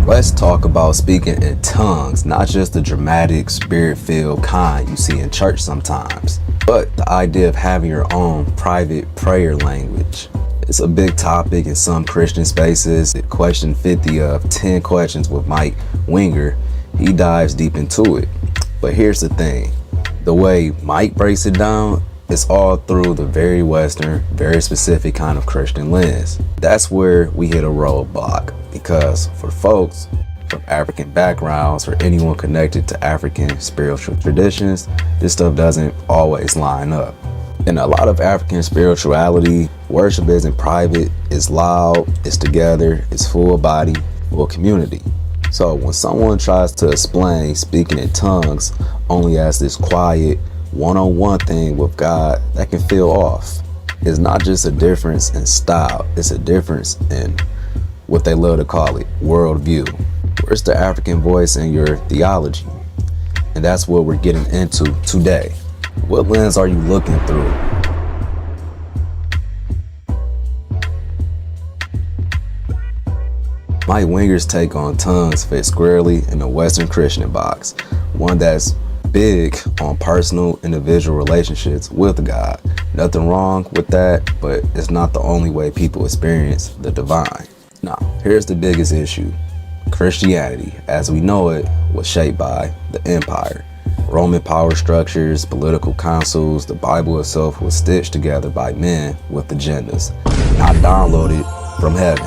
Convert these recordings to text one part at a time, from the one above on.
Let's talk about speaking in tongues, not just the dramatic, spirit-filled kind you see in church sometimes, but the idea of having your own private prayer language. It's a big topic in some Christian spaces. Question 50 of 10 questions with Mike Winger, he dives deep into it. But here's the thing, the way Mike breaks it down, it's all through the very Western, very specific kind of Christian lens. That's where we hit a roadblock, because for folks from African backgrounds or anyone connected to African spiritual traditions, this stuff doesn't always line up. In a lot of African spirituality, worship isn't private, it's loud, it's together, it's full body, full community. So when someone tries to explain speaking in tongues only as this quiet, one-on-one thing with God, that can feel off. It's not just a difference in style, it's a difference in what they love to call it, worldview. Where's the African voice in your theology? And that's what we're getting into today. What lens are you looking through? Mike Winger's take on tongues fits squarely in the Western Christian box, one that's big on personal, individual relationships with God. Nothing wrong with that, but it's not the only way people experience the divine. Now, here's the biggest issue. Christianity, as we know it, was shaped by the empire. Roman power structures, political councils, the Bible itself was stitched together by men with agendas, not downloaded from heaven.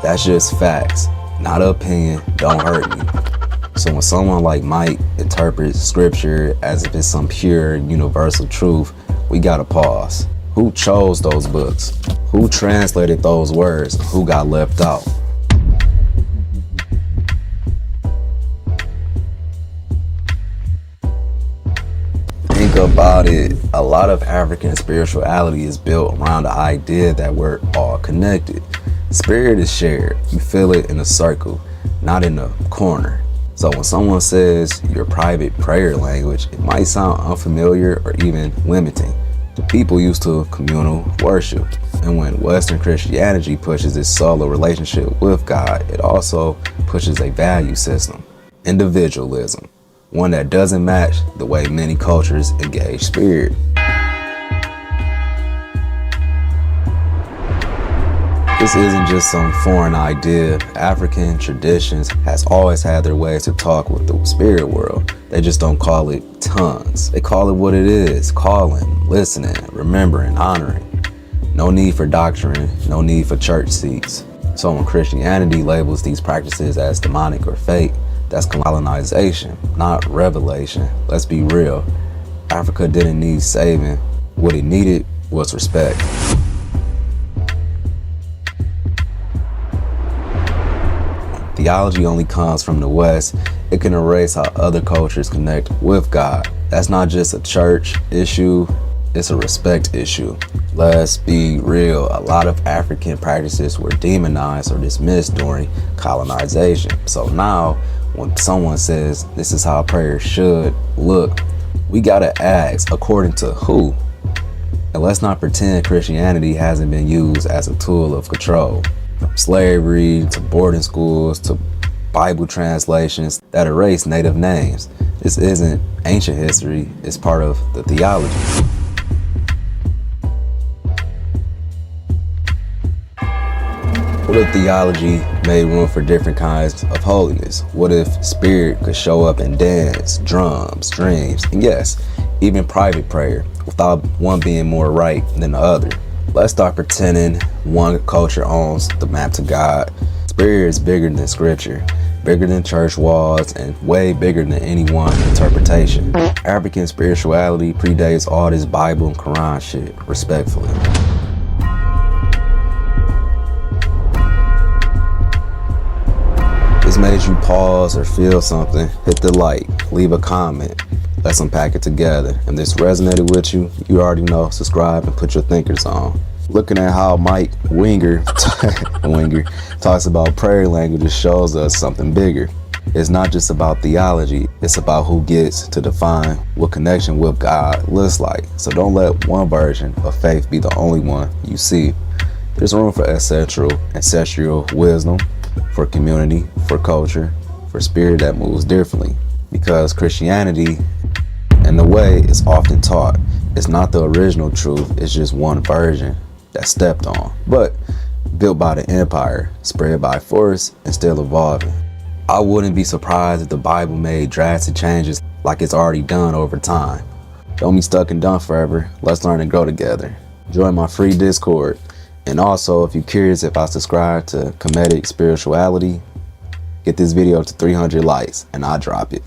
That's just facts, not opinion, don't hurt me. So when someone like Mike interprets scripture as if it's some pure universal truth, we gotta pause. Who chose those books? Who translated those words? Who got left out? Think about it, a lot of African spirituality is built around the idea that we're all connected. Spirit is shared, you feel it in a circle, not in a corner. So when someone says your private prayer language, it might sound unfamiliar or even limiting. The people used to communal worship. And when Western Christianity pushes this solo relationship with God, it also pushes a value system, individualism, one that doesn't match the way many cultures engage spirit. This isn't just some foreign idea. African traditions has always had their ways to talk with the spirit world. They just don't call it tongues. They call it what it is, calling, listening, remembering, honoring. No need for doctrine, no need for church seats. So when Christianity labels these practices as demonic or fake, that's colonization, not revelation. Let's be real. Africa didn't need saving. What it needed was respect. Theology only comes from the West, it can erase how other cultures connect with God. That's not just a church issue, it's a respect issue. Let's be real, a lot of African practices were demonized or dismissed during colonization. So now, when someone says this is how prayer should look, we gotta ask, according to who? And let's not pretend Christianity hasn't been used as a tool of control. From slavery to boarding schools to Bible translations that erase native names. This isn't ancient history, it's part of the theology. What if theology made room for different kinds of holiness? What if spirit could show up in dance, drums, dreams, and yes, even private prayer, without one being more right than the other? Let's start pretending one culture owns the map to God. Spirit is bigger than scripture, bigger than church walls, and way bigger than any one interpretation. African spirituality predates all this Bible and Quran shit, respectfully. This made you pause or feel something, hit the like, leave a comment. Let's unpack it together. If this resonated with you, you already know, subscribe and put your thinkers on. Looking at how Mike Winger talks about prayer languages shows us something bigger. It's not just about theology, it's about who gets to define what connection with God looks like. So don't let one version of faith be the only one you see. There's room for ancestral wisdom, for community, for culture, for spirit that moves differently. Because Christianity, in the way it's often taught, it's not the original truth, it's just one version that's stepped on, but built by the empire, spread by force, and still evolving. I wouldn't be surprised if the Bible made drastic changes like it's already done over time. Don't be stuck and done forever. Let's learn and grow together. Join my free Discord. And also, if you're curious if I subscribe to comedic spirituality, get this video to 300 likes and I'll drop it.